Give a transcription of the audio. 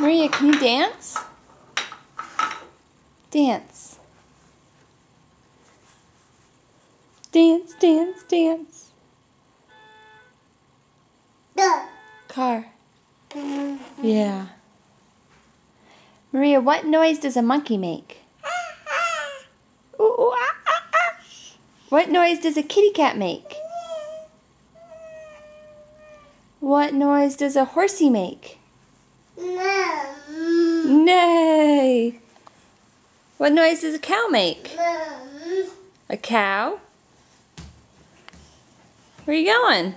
Maria, can you dance? Dance. Dance, dance, dance. Car. Yeah. Maria, what noise does a monkey make? Ooh, ooh, ah, ah, ah. What noise does a kitty cat make? What noise does a horsey make? Nay. What noise does a cow make? A cow? Where are you going?